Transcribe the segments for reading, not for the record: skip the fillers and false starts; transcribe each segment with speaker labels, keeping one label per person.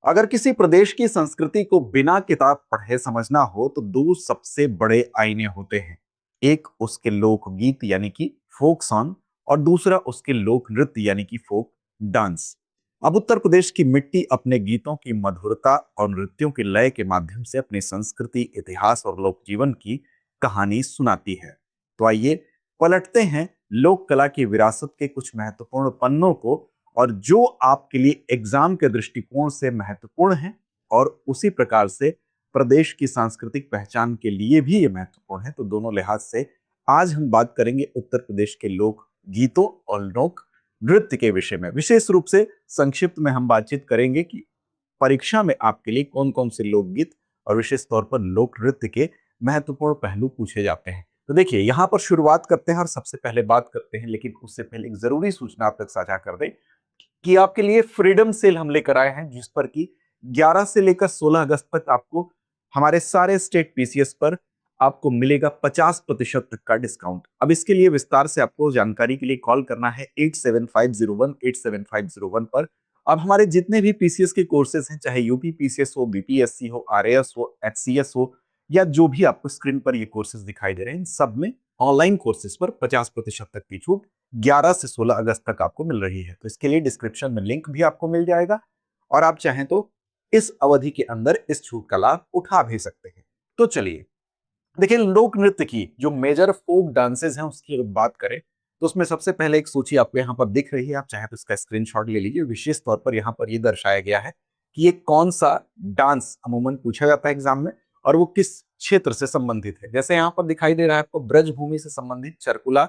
Speaker 1: अगर किसी प्रदेश की संस्कृति को बिना किताब पढ़े समझना हो तो दो सबसे बड़े आईने होते हैं। एक उसके लोकगीत यानी कि फोक सॉन्ग और दूसरा उसके लोक नृत्य यानी कि फोक डांस। अब उत्तर प्रदेश की मिट्टी अपने गीतों की मधुरता और नृत्यों के लय के माध्यम से अपनी संस्कृति, इतिहास और लोक जीवन की कहानी सुनाती है। तो आइए पलटते हैं लोक कला की विरासत के कुछ महत्वपूर्ण पन्नों को, और जो आपके लिए एग्जाम के दृष्टिकोण से महत्वपूर्ण है और उसी प्रकार से प्रदेश की सांस्कृतिक पहचान के लिए भी ये महत्वपूर्ण है। तो दोनों लिहाज से आज हम बात करेंगे उत्तर प्रदेश के लोक गीतों और लोक नृत्य के विषय में। विशेष रूप से संक्षिप्त में हम बातचीत करेंगे कि परीक्षा में आपके लिए कौन कौन से लोकगीत और विशेष तौर पर लोक नृत्य के महत्वपूर्ण पहलू पूछे जाते हैं। तो देखिए, यहां पर शुरुआत करते हैं और सबसे पहले बात करते हैं, लेकिन उससे पहले एक जरूरी सूचना आप तक साझा कर दें कि आपके लिए फ्रीडम सेल हम लेकर आए हैं, जिस पर कि 11 से लेकर 16 अगस्त तक आपको हमारे सारे स्टेट पीसीएस पर आपको मिलेगा 50% तक का डिस्काउंट। अब इसके लिए विस्तार से आपको जानकारी के लिए कॉल करना है 8750187501 पर। अब हमारे जितने भी पीसीएस के कोर्सेज हैं, चाहे यूपी पीसीएस हो, बीपीएससी हो, आरएएस हो, एचसीएस हो, या जो भी आपको स्क्रीन पर ये कोर्सेज दिखाई दे रहे हैं, इन सब में ऑनलाइन कोर्सेज पर 50% तक की छूट 11 से 16 अगस्त तक आपको मिल रही है। तो इसके लिए डिस्क्रिप्शन में लिंक भी आपको मिल जाएगा और आप चाहें तो इस अवधि के अंदर इस छूट का लाभ उठा भी सकते हैं। तो चलिए देखिए, लोक नृत्य की जो मेजर फोक डांसेस हैं उसकी अगर बात करें तो उसमें सबसे पहले एक सूची आपको यहाँ पर दिख रही है। आप चाहें तो इसका स्क्रीनशॉट ले लीजिए। विशेष तौर पर यहाँ पर यह दर्शाया गया है कि ये कौन सा डांस अमूमन पूछा जाता है एग्जाम में और वो किस क्षेत्र से संबंधित है। जैसे यहाँ पर दिखाई दे रहा है आपको ब्रजभूमि से संबंधित चरकुला,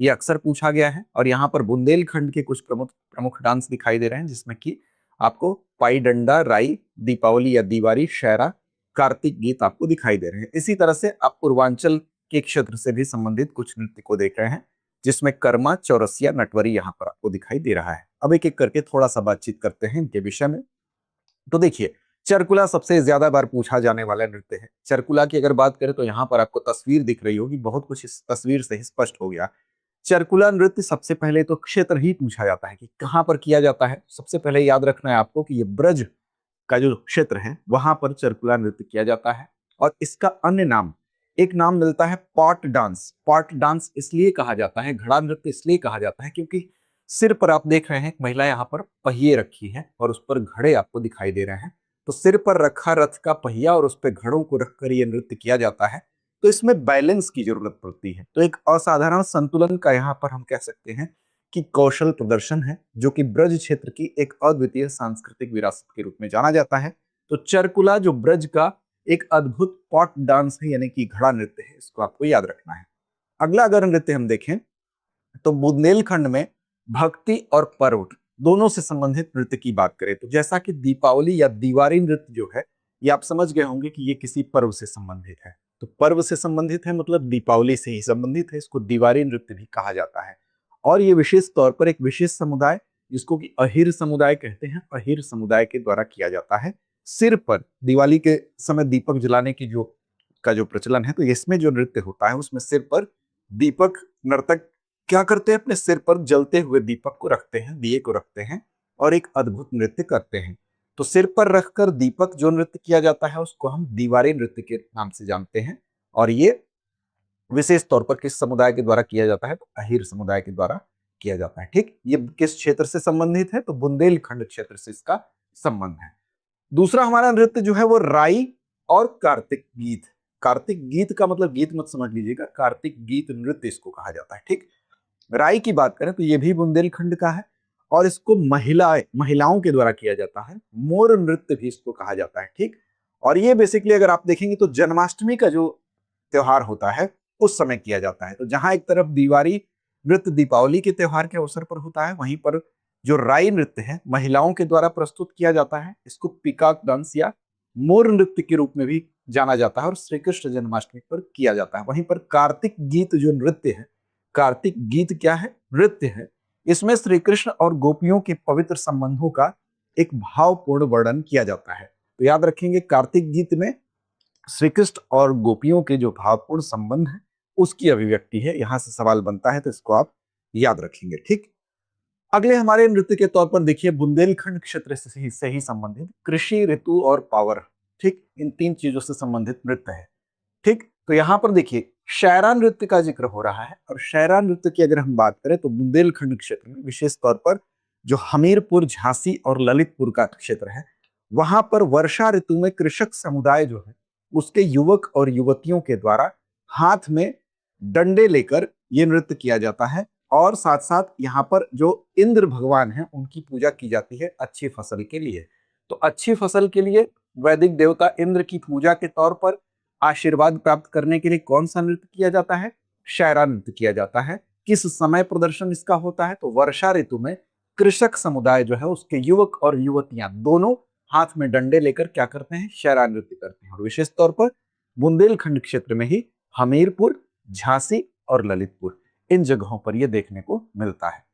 Speaker 1: ये अक्सर पूछा गया है। और यहाँ पर बुंदेलखंड के कुछ प्रमुख प्रमुख डांस दिखाई दे रहे हैं, जिसमें कि आपको पाई डंडा, राई, दीपावली या दीवारी, शायरा, कार्तिक गीत आपको दिखाई दे रहे हैं। इसी तरह से आप पूर्वांचल के क्षेत्र से भी संबंधित कुछ नृत्य को देख रहे हैं, जिसमें कर्मा, चौरसिया, नटवरी यहाँ पर आपको दिखाई दे रहा है। अब एक एक करके थोड़ा सा बातचीत करते हैं इनके विषय में। तो देखिए, चरकुला सबसे ज्यादा बार पूछा जाने वाला नृत्य है। चरकुला की अगर बात करें तो यहाँ पर आपको तस्वीर दिख रही होगी, बहुत कुछ इस तस्वीर से ही स्पष्ट हो गया। चरकुला नृत्य सबसे पहले तो क्षेत्र ही पूछा जाता है कि कहां पर किया जाता है। सबसे पहले याद रखना है आपको कि ये ब्रज का जो क्षेत्र है वहां पर चरकुला नृत्य किया जाता है। और इसका अन्य नाम, एक नाम मिलता है पॉट डांस। पॉट डांस इसलिए कहा जाता है, घड़ा नृत्य इसलिए कहा जाता है क्योंकि सिर पर आप देख रहे हैं महिला यहाँ पर पहिए रखी है और उस पर घड़े आपको दिखाई दे रहे हैं। तो सिर पर रखा रथ का पहिया और उस पर घड़ों को रखकर यह नृत्य किया जाता है। तो इसमें बैलेंस की जरूरत पड़ती है। तो एक असाधारण संतुलन का यहाँ पर हम कह सकते हैं कि कौशल प्रदर्शन है, जो कि ब्रज क्षेत्र की एक अद्वितीय सांस्कृतिक विरासत के रूप में जाना जाता है। तो चरकुला जो ब्रज का एक अद्भुत पॉट डांस है यानी कि घड़ा नृत्य है, इसको आपको याद रखना है। अगला अगर नृत्य हम देखें तो बुंदेलखंड में भक्ति और पर्व दोनों से संबंधित नृत्य की बात करें तो जैसा कि दीपावली या दीवारी नृत्य जो है, ये आप समझ गए होंगे कि ये किसी पर्व से संबंधित है। तो पर्व से संबंधित है मतलब दीपावली से ही संबंधित है, इसको दीवारी नृत्य भी कहा जाता है। और ये विशेष तौर पर एक विशेष समुदाय जिसको कि अहिर समुदाय कहते हैं, अहिर समुदाय के द्वारा किया जाता है। सिर पर दिवाली के समय दीपक जलाने की जो प्रचलन है, तो इसमें जो नृत्य होता है उसमें सिर पर दीपक, नर्तक क्या करते हैं, अपने सिर पर जलते हुए दीपक को रखते हैं, दिए को रखते हैं और एक अद्भुत नृत्य करते हैं। तो सिर पर रखकर दीपक जो नृत्य किया जाता है उसको हम दीवारी नृत्य के नाम से जानते हैं। और ये विशेष तौर पर किस समुदाय के द्वारा किया जाता है, तो अहिर समुदाय के द्वारा किया जाता है। ठीक, ये किस क्षेत्र से संबंधित है, तो बुंदेलखंड क्षेत्र से इसका संबंध है। दूसरा हमारा नृत्य जो है वो राई और कार्तिक गीत। कार्तिक गीत का मतलब गीत मत समझ लीजिएगा, कार्तिक गीत नृत्य इसको कहा जाता है। ठीक, राई की बात करें तो ये भी बुंदेलखंड का है और इसको महिलाओं के द्वारा किया जाता है। मोर नृत्य भी इसको कहा जाता है। ठीक, और ये बेसिकली अगर आप देखेंगे तो जन्माष्टमी का जो त्योहार होता है उस समय किया जाता है। तो जहां एक तरफ दीवारी नृत्य दीपावली के त्योहार के अवसर पर होता है, वहीं पर जो राई नृत्य है महिलाओं के द्वारा प्रस्तुत किया जाता है। इसको पिकॉक डांस या मोर नृत्य के रूप में भी जाना जाता है और श्री कृष्ण जन्माष्टमी पर किया जाता है। वहीं पर कार्तिक गीत जो नृत्य है, कार्तिक गीत क्या है, नृत्य है, इसमें श्री कृष्ण और गोपियों के पवित्र संबंधों का एक भावपूर्ण वर्णन किया जाता है। तो याद रखेंगे, कार्तिक गीत में श्री कृष्ण और गोपियों के जो भावपूर्ण संबंध है उसकी अभिव्यक्ति है। यहां से सवाल बनता है तो इसको आप याद रखेंगे। ठीक, अगले हमारे नृत्य के तौर पर देखिए बुंदेलखंड क्षेत्र से ही संबंधित कृषि, ऋतु और पावर, ठीक, इन तीन चीजों से संबंधित नृत्य है। ठीक, तो यहाँ पर देखिए शायरा नृत्य का जिक्र हो रहा है, और शायरा नृत्य की अगर हम बात करें तो बुंदेलखंड क्षेत्र में विशेष तौर पर जो हमीरपुर, झांसी और ललितपुर का क्षेत्र है, वहां पर वर्षा ऋतु में कृषक समुदाय जो है उसके युवक और युवतियों के द्वारा हाथ में डंडे लेकर ये नृत्य किया जाता है, और साथ साथ यहाँ पर जो इंद्र भगवान हैं उनकी पूजा की जाती है अच्छी फसल के लिए। तो अच्छी फसल के लिए वैदिक देवता इंद्र की पूजा के तौर पर आशीर्वाद प्राप्त करने के लिए कौन सा नृत्य किया जाता है? शायरा नृत्य किया जाता है। किस समय प्रदर्शन इसका होता है? तो वर्षा ऋतु में कृषक समुदाय जो है उसके युवक और युवतियां दोनों हाथ में डंडे लेकर क्या करते हैं? शायरा नृत्य करते हैं, और विशेष तौर पर बुंदेलखंड क्षेत्र में ही हमीरपुर, झांसी और ललितपुर, इन जगहों पर यह देखने को मिलता है।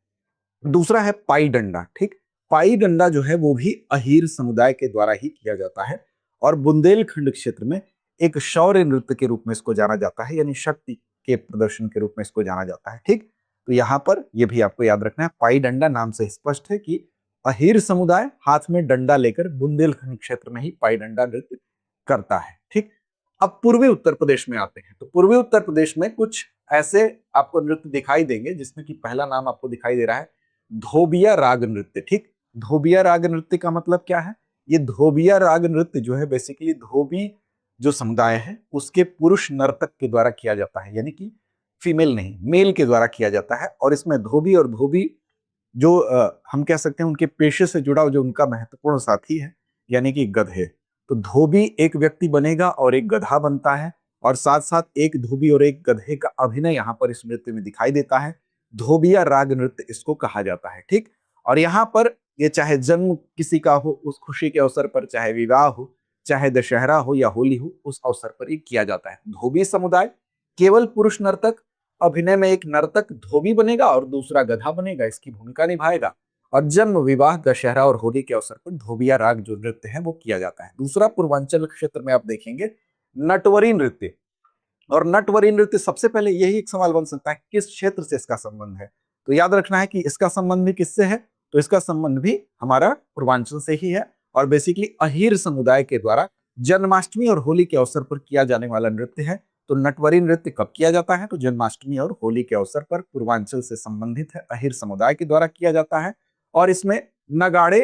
Speaker 1: दूसरा है पाई डंडा। ठीक, पाई डंडा जो है वो भी अहीर समुदाय के द्वारा ही किया जाता है, और बुंदेलखंड क्षेत्र में एक शौर्य नृत्य के रूप में इसको जाना जाता है, यानी शक्ति के प्रदर्शन के रूप में इसको जाना जाता है। ठीक, तो यहाँ पर यह भी आपको याद रखना है, पाई डंडा नाम से स्पष्ट है कि अहीर समुदाय हाथ में डंडा लेकर बुंदेलखंड क्षेत्र में ही पाई डंडा नृत्य करता है। ठीक, अब पूर्वी उत्तर प्रदेश में आते हैं, तो पूर्वी उत्तर प्रदेश में कुछ ऐसे आपको नृत्य दिखाई देंगे जिसमें कि पहला नाम आपको दिखाई दे रहा है धोबिया राग नृत्य। ठीक, धोबिया राग नृत्य का मतलब क्या है? ये धोबिया राग नृत्य जो है बेसिकली धोबी जो समुदाय है उसके पुरुष नर्तक के द्वारा किया जाता है, यानी कि फीमेल नहीं, मेल के द्वारा किया जाता है। और इसमें धोबी और धोबी जो हम कह सकते हैं उनके पेशे से जुड़ा जो उनका महत्वपूर्ण साथी है, यानी कि गधे। तो धोबी एक व्यक्ति बनेगा और एक गधा बनता है, और साथ साथ एक धोबी और एक गधे का अभिनय यहाँ पर इस नृत्य में दिखाई देता है। धोबिया राग नृत्य इसको कहा जाता है। ठीक, और यहाँ पर ये चाहे जन्म किसी का हो उस खुशी के अवसर पर, चाहे विवाह हो, चाहे दशहरा हो या होली हो, उस अवसर पर ये किया जाता है। धोबी समुदाय केवल पुरुष नर्तक अभिनय में एक नर्तक धोबी बनेगा और दूसरा गधा बनेगा, इसकी भूमिका निभाएगा, और जन्म, विवाह, दशहरा और होली के अवसर पर धोबिया राग जो नृत्य है वो किया जाता है। दूसरा पूर्वांचल क्षेत्र में आप देखेंगे नटवरी नृत्य, और नटवरी नृत्य सबसे पहले यही एक सवाल बन सकता है किस क्षेत्र से इसका संबंध है? तो याद रखना है कि इसका संबंध भी किससे है? तो इसका संबंध भी हमारा पूर्वांचल से ही है, और बेसिकली अहीर समुदाय के द्वारा जन्माष्टमी और होली के अवसर पर किया जाने वाला नृत्य है। तो नटवरी नृत्य कब किया जाता है? तो जन्माष्टमी और होली के अवसर पर पूर्वांचल से संबंधित है, अहीर समुदाय के द्वारा किया जाता है, और इसमें नगाड़े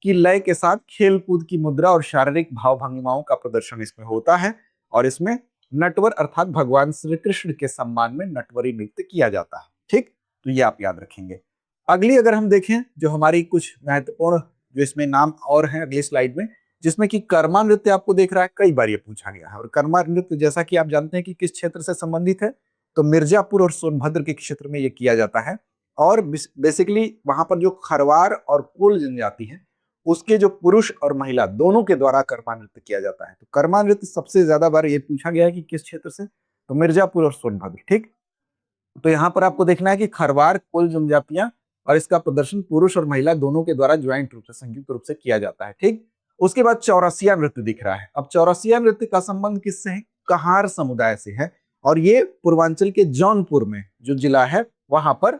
Speaker 1: की लय के साथ खेल कूद की मुद्रा और शारीरिक भाव भंगिमाओं का प्रदर्शन इसमें होता है, और इसमें नटवर अर्थात भगवान श्री कृष्ण के सम्मान में नटवरी नृत्य किया जाता है। ठीक, तो ये आप याद रखेंगे। अगली अगर हम देखें जो हमारी कुछ महत्वपूर्ण जो इसमें नाम और हैं अगली स्लाइड में, जिसमें कि कर्मा नृत्य आपको देख रहा है, कई बार ये पूछा गया है। और कर्मा नृत्य जैसा कि आप जानते हैं कि किस क्षेत्र से संबंधित है, तो मिर्जापुर और सोनभद्र के क्षेत्र में ये किया जाता है, और बेसिकली वहां पर जो खरवार और कुल जनजाति है उसके जो पुरुष और महिला दोनों के द्वारा कर्मा नृत्य किया जाता है। तो कर्मा नृत्य सबसे ज्यादा बार ये पूछा गया है कि किस क्षेत्र से, तो मिर्जापुर और सोनभद्र। ठीक, तो यहाँ पर आपको देखना है कि खरवार, कुल जनजातियां, और इसका प्रदर्शन पुरुष और महिला दोनों के द्वारा ज्वाइंट रूप से, संयुक्त रूप से किया जाता है। ठीक, उसके बाद चौरसिया नृत्य दिख रहा है। अब चौरसिया नृत्य का संबंध किससे है? कहार समुदाय से है, और ये पूर्वांचल के जौनपुर में जो जिला है वहां पर,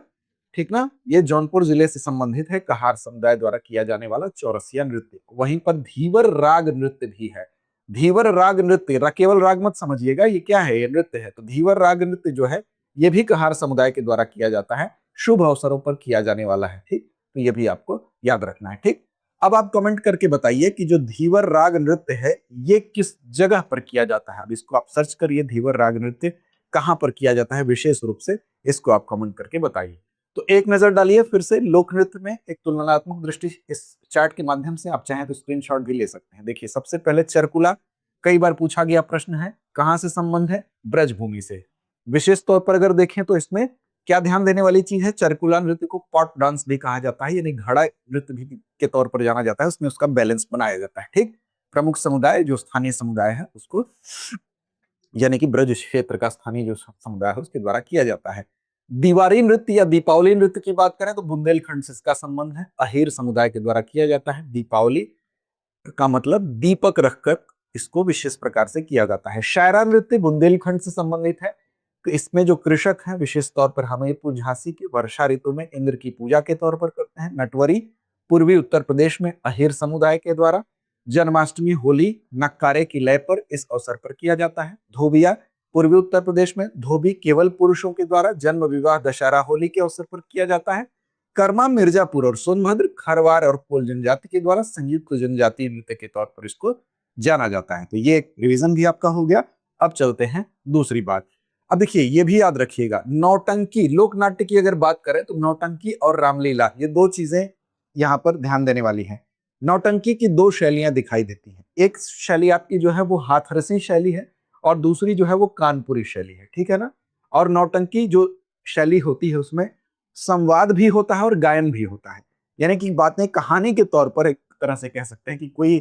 Speaker 1: ठीक ना, ये जौनपुर जिले से संबंधित है, कहार समुदाय द्वारा किया जाने वाला चौरसिया नृत्य। वहीं पर धीवर राग नृत्य भी है। धीवर राग नृत्य, केवल राग मत समझिएगा, ये क्या है? ये नृत्य है। तो धीवर राग नृत्य जो है ये भी कहार समुदाय के द्वारा किया जाता है, शुभ अवसरों पर किया जाने वाला है। ठीक, तो ये भी आपको याद रखना है। ठीक, अब आप कमेंट करके बताइए कि जो धीवर राग नृत्य है ये किस जगह पर किया जाता है। अब इसको आप सर्च करिए, धीवर राग नृत्य कहां पर किया जाता है विशेष रूप से, इसको आप कमेंट करके बताइए। तो एक नजर डालिए फिर से लोक नृत्य में, एक तुलनात्मक दृष्टि इस चार्ट के माध्यम से, आप चाहें तो स्क्रीनशॉट भी ले सकते हैं। देखिए सबसे पहले चरकुला, कई बार पूछा गया प्रश्न है, कहां से संबंध है? ब्रजभूमि से। विशेष तौर पर अगर देखें तो इसमें क्या ध्यान देने वाली चीज है? चरकुला नृत्य को पॉट डांस भी कहा जाता है, यानी घड़ा नृत्य भी के तौर पर जाना जाता है, उसमें उसका बैलेंस बनाया जाता है। ठीक, प्रमुख समुदाय जो स्थानीय समुदाय है उसको, यानी कि ब्रज क्षेत्र का स्थानीय जो समुदाय है उसके द्वारा किया जाता है। दीवारी नृत्य या दीपावली नृत्य की बात करें तो बुंदेलखंड से इसका संबंध है, अहीर समुदाय के द्वारा किया जाता है। दीपावली का मतलब दीपक रखकर इसको विशेष प्रकार से किया जाता है। शायरा नृत्य बुंदेलखंड से संबंधित है, तो इसमें जो कृषक हैं विशेष तौर पर हमीरपुर झांसी के वर्षा ऋतु में इंद्र की पूजा के तौर पर करते हैं। नटवरी पूर्वी उत्तर प्रदेश में अहिर समुदाय के द्वारा। जन्माष्टमी होली नक्कारे की लय पर इस अवसर पर किया जाता है। धोबिया पूर्वी उत्तर प्रदेश में धोबी केवल पुरुषों के द्वारा जन्म विवाह दशहरा होली के अवसर पर किया जाता है। कर्मा मिर्जापुर और सोनभद्र खरवार और कोल जनजाति के द्वारा संयुक्त जनजातीय नृत्य के तौर पर इसको जाना जाता है। तो ये एक रिवीजन भी आपका हो गया। अब चलते हैं दूसरी बात। अब देखिए ये भी याद रखिएगा, नौटंकी लोक नाट्य की अगर बात करें तो नौटंकी और रामलीला ये दो चीजें यहाँ पर ध्यान देने वाली हैं। नौटंकी की दो शैलियां दिखाई देती हैं। एक शैली आपकी जो है वो हाथरसी शैली है और दूसरी जो है वो कानपुरी शैली है, ठीक है ना। और नौटंकी जो शैली होती है उसमें संवाद भी होता है और गायन भी होता है, यानी कि बातें कहानी के तौर पर एक तरह से कह सकते हैं कि कोई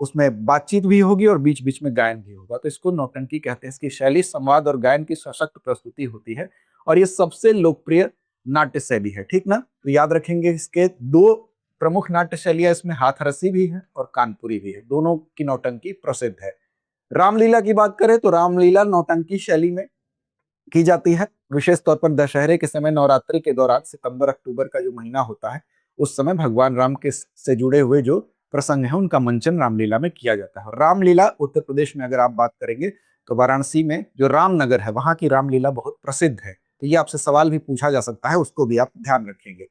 Speaker 1: उसमें बातचीत भी होगी और बीच बीच में गायन भी होगा, तो इसको नौटंकी कहते हैं। इसकी शैली संवाद और गायन की सशक्त प्रस्तुति होती है और ये सबसे लोकप्रिय नाट्य शैली है, ठीक ना। तो याद रखेंगे इसके दो प्रमुख नाट्य शैलियां इसमें हाथरसी भी है और कानपुरी भी है, दोनों की नौटंकी प्रसिद्ध है। रामलीला की बात करें तो रामलीला नौटंकी शैली में की जाती है, विशेष तौर पर दशहरे के समय नवरात्रि के दौरान सितंबर अक्टूबर का जो महीना होता है उस समय भगवान राम के से जुड़े हुए जो प्रसंग है उनका मंचन रामलीला में किया जाता है। रामलीला उत्तर प्रदेश में अगर आप बात करेंगे तो वाराणसी में जो रामनगर है वहां की रामलीला बहुत प्रसिद्ध है। तो ये आपसे सवाल भी पूछा जा सकता है, उसको भी आप ध्यान रखेंगे।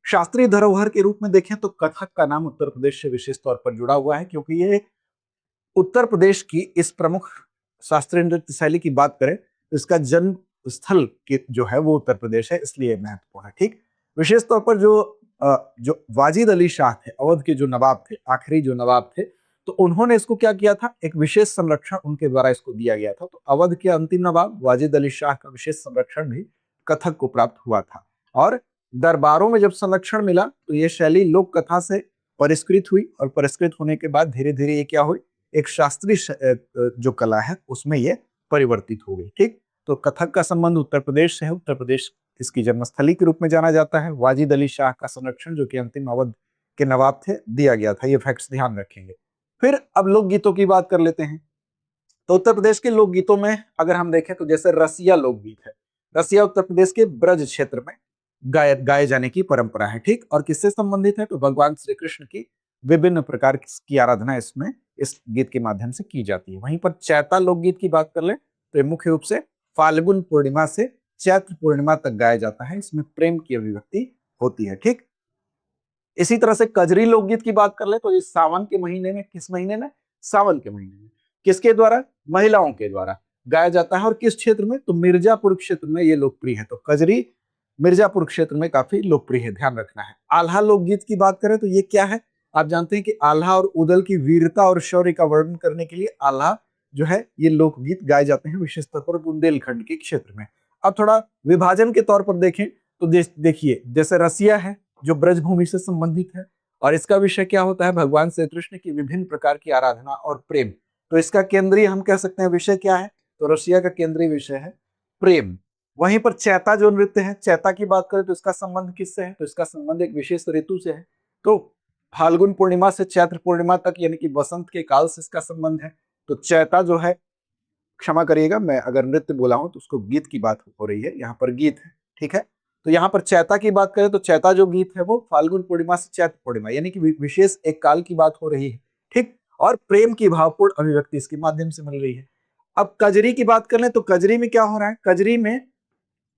Speaker 1: शास्त्रीय धरोहर के रूप में देखें तो कथक का नाम उत्तर प्रदेश से विशेष तौर पर जुड़ा हुआ है, क्योंकि ये उत्तर प्रदेश की इस प्रमुख शास्त्रीय नृत्य शैली की बात करें तो इसका जन्म स्थल जो है वो उत्तर प्रदेश है, इसलिए महत्वपूर्ण है, ठीक। विशेष तौर पर जो वाजिद अली शाह थे, अवध के जो नवाब थे, आखिरी जो नवाब थे, तो उन्होंने इसको क्या किया था, एक विशेष संरक्षण उनके द्वारा इसको दिया गया था। तो अवध के अंतिम नवाब वाजिद अली शाह का विशेष संरक्षण भी कथक को प्राप्त हुआ था और दरबारों में जब संरक्षण मिला तो ये शैली लोक कथा से परिष्कृत हुई और परिष्कृत होने के बाद धीरे धीरे ये क्या हुई, एक शास्त्रीय जो कला है उसमें ये परिवर्तित हो गई, ठीक। तो कथक का संबंध उत्तर प्रदेश से है, उत्तर प्रदेश इसकी जन्मस्थली के रूप में जाना जाता है। वाजिद अली शाह का संरक्षण जो कि अंतिम अवध के नवाब थे दिया गया था, ये फैक्ट्स ध्यान रखेंगे। फिर अब लोकगीतों की बात कर लेते हैं। तो उत्तर प्रदेश के लोकगीतों में अगर हम देखें तो जैसे रसिया लोकगीत है, रसिया उत्तर प्रदेश के ब्रज क्षेत्र में गाए जाने की परंपरा है, ठीक। और किससे संबंधित है तो भगवान श्री कृष्ण की विभिन्न प्रकार की आराधना इसमें इस गीत के माध्यम से की जाती है। वहीं पर चैता लोकगीत की बात कर ले तो मुख्य रूप से फाल्गुन पूर्णिमा से चैत्र पूर्णिमा तक गाया जाता है, इसमें प्रेम की अभिव्यक्ति होती है, ठीक। इसी तरह से कजरी लोकगीत की बात कर ले तो इस सावन के महीने में, किस महीने में, सावन के महीने में किसके द्वारा, महिलाओं के द्वारा गाया जाता है। और किस क्षेत्र में, तो मिर्जापुर क्षेत्र में ये लोकप्रिय है। तो कजरी मिर्जापुर क्षेत्र में काफी लोकप्रिय है, ध्यान रखना है। आल्हा लोकगीत की बात करें तो ये क्या है, आप जानते हैं कि आल्हा और उदल की वीरता और शौर्य का वर्णन करने के लिए आल्हा जो है ये लोकगीत गाए जाते हैं, विशेष तौर पर बुंदेलखंड के क्षेत्र में। अब थोड़ा विभाजन के तौर पर देखें तो देखिए जैसे रसिया है जो ब्रजभूमि से संबंधित है और इसका विषय क्या होता है, भगवान श्री कृष्ण की विभिन्न प्रकार की आराधना और प्रेम। तो इसका केंद्रीय हम कह सकते हैं विषय क्या है, तो रसिया का केंद्रीय विषय है प्रेम। वहीं पर चैता जो नृत्य है, चैता की बात करें तो इसका संबंध किससे है, तो इसका संबंध एक विशेष ऋतु से है। तो फाल्गुन पूर्णिमा से चैत्र पूर्णिमा तक यानी कि बसंत के काल से इसका संबंध है। तो चैता जो है, क्षमा करिएगा मैं अगर नृत्य बोला हूं तो उसको गीत की बात हो रही है, यहाँ पर गीत है, ठीक है। तो यहाँ पर चैता की बात करें तो चैता जो गीत है वो फाल्गुन पूर्णिमा से चैत्र पूर्णिमा यानी कि विशेष एक काल की बात हो रही है, ठीक। और प्रेम की भावपूर्ण अभिव्यक्ति इसके माध्यम से मिल रही है। अब कजरी की बात कर लें तो कजरी में क्या हो रहा है, कजरी में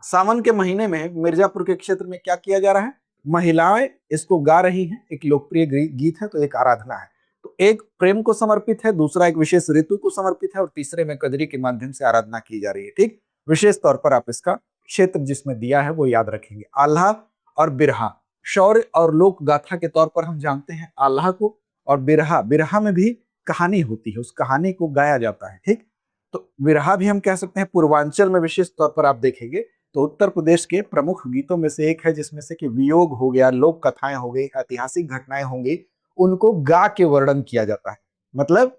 Speaker 1: सावन के महीने में मिर्जापुर के क्षेत्र में क्या किया जा रहा है, महिलाएं इसको गा रही हैं, एक लोकप्रिय गीत है, तो एक आराधना है। तो एक प्रेम को समर्पित है, दूसरा एक विशेष ऋतु को समर्पित है और तीसरे में कजरी के माध्यम से आराधना की जा रही है, ठीक। विशेष तौर पर आप इसका क्षेत्र जिसमें दिया है वो याद रखेंगे। आल्हा और बिरहा, शौर्य और लोक गाथा के तौर पर हम जानते हैं आल्हा को, और बिरहा, बिरहा में भी कहानी होती है, उस कहानी को गाया जाता है, ठीक। तो बिरहा भी हम कह सकते हैं पूर्वांचल में विशेष तौर पर आप देखेंगे तो उत्तर प्रदेश के प्रमुख गीतों में से एक है, जिसमें से कि वियोग हो गया, लोक कथाएं हो गई, ऐतिहासिक घटनाएं होंगी, उनको गा के वर्णन किया जाता है, मतलब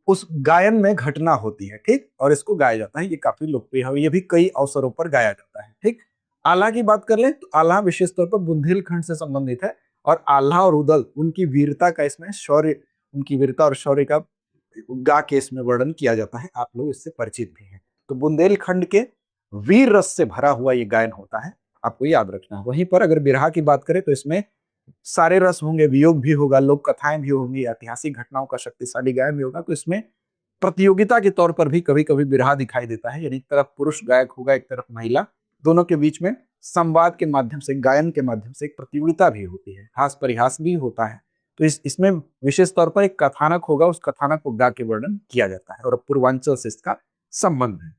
Speaker 1: उस गायन में घटना होती है, ठीक, और इसको गाया जाता है। ये काफी लोकप्रिय है, ये भी कई अवसरों पर गाया जाता है, ठीक। आल्हा की बात कर ले तो आल्हा विशेष तौर पर बुंदेलखंड से संबंधित है और आल्हा और उदल उनकी वीरता का इसमें शौर्य, उनकी वीरता और शौर्य का गा के इसमें वर्णन किया जाता है, आप लोग इससे परिचित भी हैं। तो बुंदेलखंड के वीर रस से भरा हुआ ये गायन होता है, आपको याद रखना है। वहीं पर अगर बिरहा की बात करें तो इसमें सारे रस होंगे, वियोग भी होगा, लोक कथाएं भी होंगी, ऐतिहासिक घटनाओं का शक्तिशाली गायन भी होगा। तो इसमें प्रतियोगिता के तौर पर भी कभी कभी बिरहा दिखाई देता है, यानी एक तरफ पुरुष गायक होगा, एक तरफ महिला, दोनों के बीच में संवाद के माध्यम से, गायन के माध्यम से एक प्रतियोगिता भी होती है, हास परिहास भी होता है। तो इसमें विशेष तौर पर एक कथानक होगा, उस कथानक को गा के वर्णन किया जाता है और पूर्वांचल से इसका संबंध है।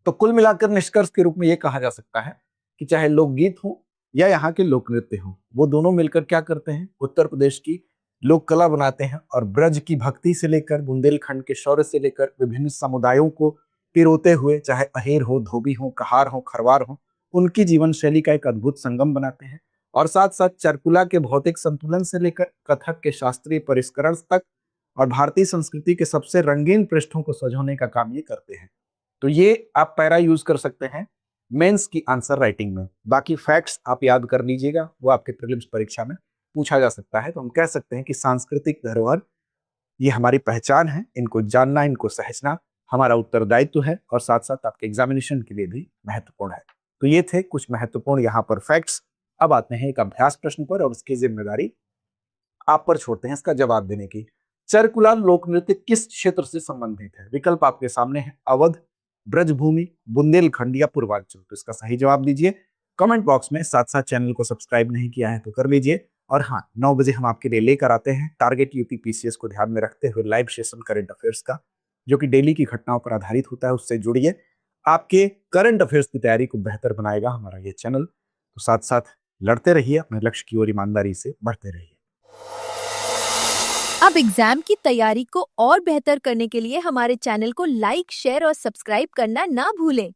Speaker 1: तो कुल मिलाकर निष्कर्ष के रूप में यह कहा जा सकता है कि चाहे लोकगीत हो या यहाँ के लोक नृत्य हो, वो दोनों मिलकर क्या करते हैं, उत्तर प्रदेश की लोक कला बनाते हैं और ब्रज की भक्ति से लेकर, बुंदेलखंड के शौर्य से लेकर, विभिन्न समुदायों को पिरोते हुए, चाहे अहेर हो, धोबी हो, कहार हो, खरवार हो, उनकी जीवन शैली का एक अद्भुत संगम बनाते हैं। और साथ साथ चरकुला के भौतिक संतुलन से लेकर कथक के शास्त्रीय परिष्करण तक और भारतीय संस्कृति के सबसे रंगीन पृष्ठों को सजोने का काम ये करते हैं। तो ये आप पैरा यूज कर सकते हैं मेंस की आंसर राइटिंग में। बाकी फैक्ट्स आप याद कर लीजिएगा, वो आपके प्रीलिम्स परीक्षा में पूछा जा सकता है। तो हम कह सकते हैं कि सांस्कृतिक धरोहर ये हमारी पहचान है, इनको जानना, इनको सहजना हमारा उत्तरदायित्व है और साथ साथ आपके एग्जामिनेशन के लिए भी महत्वपूर्ण है। तो ये थे कुछ महत्वपूर्ण यहाँ पर फैक्ट्स। अब आते हैं एक अभ्यास प्रश्न पर और उसकी जिम्मेदारी आप पर छोड़ते हैं इसका जवाब देने की। चरकुला लोक नृत्य किस क्षेत्र से संबंधित है? विकल्प आपके सामने है, अवध, ब्रजभूमि, बुंदेलखंड या पूर्वांचल। तो इसका सही जवाब दीजिए कमेंट बॉक्स में। साथ साथ चैनल को सब्सक्राइब नहीं किया है तो कर लीजिए। और हाँ, 9 बजे हम आपके लिए लेकर आते हैं टारगेट यूपी पीसीएस को ध्यान में रखते हुए लाइव सेशन करंट अफेयर्स का, जो कि डेली की घटनाओं पर आधारित होता है। उससे जुड़िए, आपके करंट अफेयर्स की तैयारी को बेहतर बनाएगा हमारा ये चैनल। तो साथ साथ लड़ते रहिए, अपने लक्ष्य की ओर ईमानदारी से बढ़ते रहिए।
Speaker 2: अब एग्जाम की तैयारी को और बेहतर करने के लिए हमारे चैनल को लाइक, शेयर और सब्सक्राइब करना ना भूलें।